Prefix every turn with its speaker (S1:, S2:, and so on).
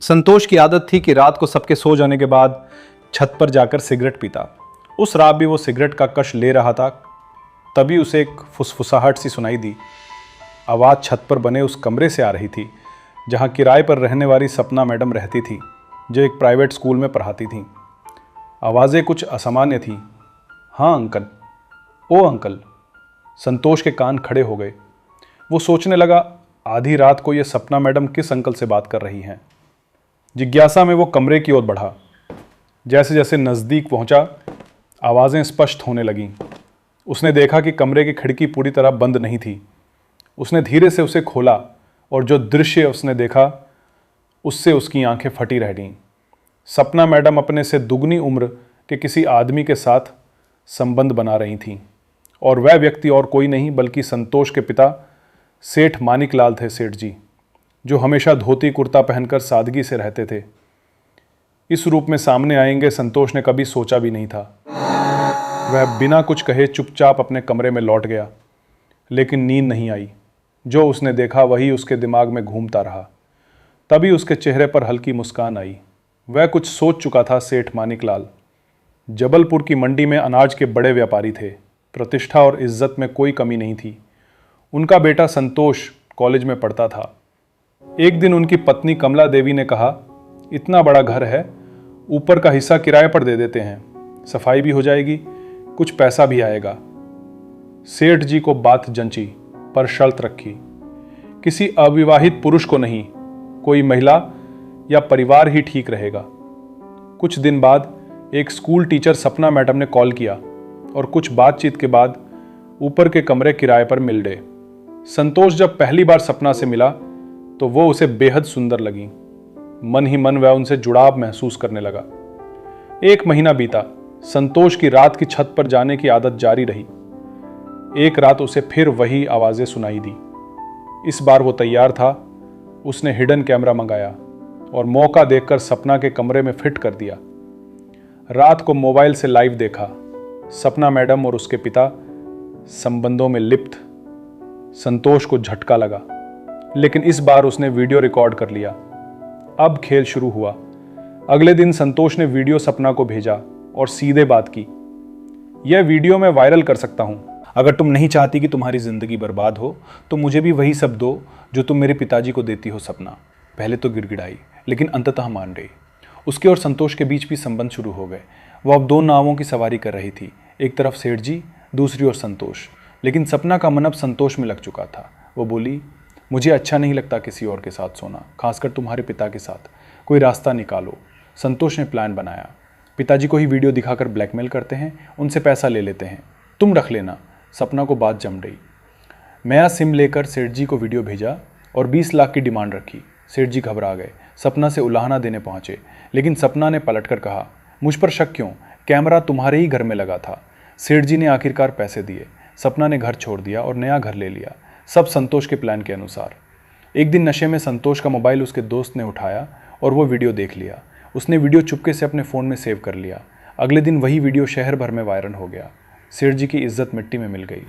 S1: संतोष की आदत थी कि रात को सबके सो जाने के बाद छत पर जाकर सिगरेट पीता। उस रात भी वो सिगरेट का कश ले रहा था, तभी उसे एक फुसफुसाहट सी सुनाई दी। आवाज़ छत पर बने उस कमरे से आ रही थी जहाँ किराए पर रहने वाली सपना मैडम रहती थी, जो एक प्राइवेट स्कूल में पढ़ाती थीं। आवाज़ें कुछ असामान्य थीं। हाँ अंकल, ओ अंकल। संतोष के कान खड़े हो गए। वो सोचने लगा, आधी रात को ये सपना मैडम किस अंकल से बात कर रही हैं। जिज्ञासा में वो कमरे की ओर बढ़ा। जैसे जैसे नज़दीक पहुंचा, आवाज़ें स्पष्ट होने लगीं। उसने देखा कि कमरे की खिड़की पूरी तरह बंद नहीं थी। उसने धीरे से उसे खोला और जो दृश्य उसने देखा उससे उसकी आंखें फटी रह गईं। सपना मैडम अपने से दुगनी उम्र के किसी आदमी के साथ संबंध बना रही थीं, और वह व्यक्ति और कोई नहीं बल्कि संतोष के पिता सेठ मानिकलाल थे। सेठ जी, जो हमेशा धोती कुर्ता पहनकर सादगी से रहते थे, इस रूप में सामने आएंगे संतोष ने कभी सोचा भी नहीं था। वह बिना कुछ कहे चुपचाप अपने कमरे में लौट गया, लेकिन नींद नहीं आई। जो उसने देखा वही उसके दिमाग में घूमता रहा। तभी उसके चेहरे पर हल्की मुस्कान आई। वह कुछ सोच चुका था। सेठ मानिकलाल जबलपुर की मंडी में अनाज के बड़े व्यापारी थे। प्रतिष्ठा और इज्जत में कोई कमी नहीं थी। उनका बेटा संतोष कॉलेज में पढ़ता था। एक दिन उनकी पत्नी कमला देवी ने कहा, इतना बड़ा घर है, ऊपर का हिस्सा किराए पर दे देते हैं, सफाई भी हो जाएगी, कुछ पैसा भी आएगा। सेठ जी को बात जंची, पर शर्त रखी, किसी अविवाहित पुरुष को नहीं, कोई महिला या परिवार ही ठीक रहेगा। कुछ दिन बाद एक स्कूल टीचर सपना मैडम ने कॉल किया और कुछ बातचीत के बाद ऊपर के कमरे किराए पर मिल गए। संतोष जब पहली बार सपना से मिला तो वो उसे बेहद सुंदर लगी। मन ही मन वह उनसे जुड़ाव महसूस करने लगा। एक महीना बीता। संतोष की रात की छत पर जाने की आदत जारी रही। एक रात उसे फिर वही आवाज़ें सुनाई दी। इस बार वो तैयार था। उसने हिडन कैमरा मंगाया और मौका देखकर सपना के कमरे में फिट कर दिया। रात को मोबाइल से लाइव देखा। सपना मैडम और उसके पिता संबंधों में लिप्त। संतोष को झटका लगा, लेकिन इस बार उसने वीडियो रिकॉर्ड कर लिया। अब खेल शुरू हुआ। अगले दिन संतोष ने वीडियो सपना को भेजा और सीधे बात की, यह वीडियो मैं वायरल कर सकता हूं। अगर तुम नहीं चाहती कि तुम्हारी जिंदगी बर्बाद हो तो मुझे भी वही सब दो जो तुम मेरे पिताजी को देती हो। सपना पहले तो गिड़गिड़ाई, लेकिन अंततः मान गई। उसके और संतोष के बीच भी संबंध शुरू हो गए। वह अब दो नावों की सवारी कर रही थी, एक तरफ सेठ जी, दूसरी ओर संतोष। लेकिन सपना का मन अब संतोष में लग चुका था। वो बोली, मुझे अच्छा नहीं लगता किसी और के साथ सोना, खासकर तुम्हारे पिता के साथ। कोई रास्ता निकालो। संतोष ने प्लान बनाया। पिताजी को ही वीडियो दिखाकर ब्लैकमेल करते हैं, उनसे पैसा ले लेते हैं, तुम रख लेना। सपना को बात जम गई। नया सिम लेकर सेठ जी को वीडियो भेजा और 20 लाख की डिमांड रखी। सेठ जी घबरा गए, सपना से उलाहना देने पहुंचे, लेकिन सपना ने पलटकर कहा, मुझ पर शक क्यों, कैमरा तुम्हारे ही घर में लगा था। सेठ जी ने आखिरकार पैसे दिए। सपना ने घर छोड़ दिया और नया घर ले लिया, सब संतोष के प्लान के अनुसार। एक दिन नशे में संतोष का मोबाइल उसके दोस्त ने उठाया और वो वीडियो देख लिया। उसने वीडियो चुपके से अपने फ़ोन में सेव कर लिया। अगले दिन वही वीडियो शहर भर में वायरल हो गया। सेठ जी की इज्जत मिट्टी में मिल गई।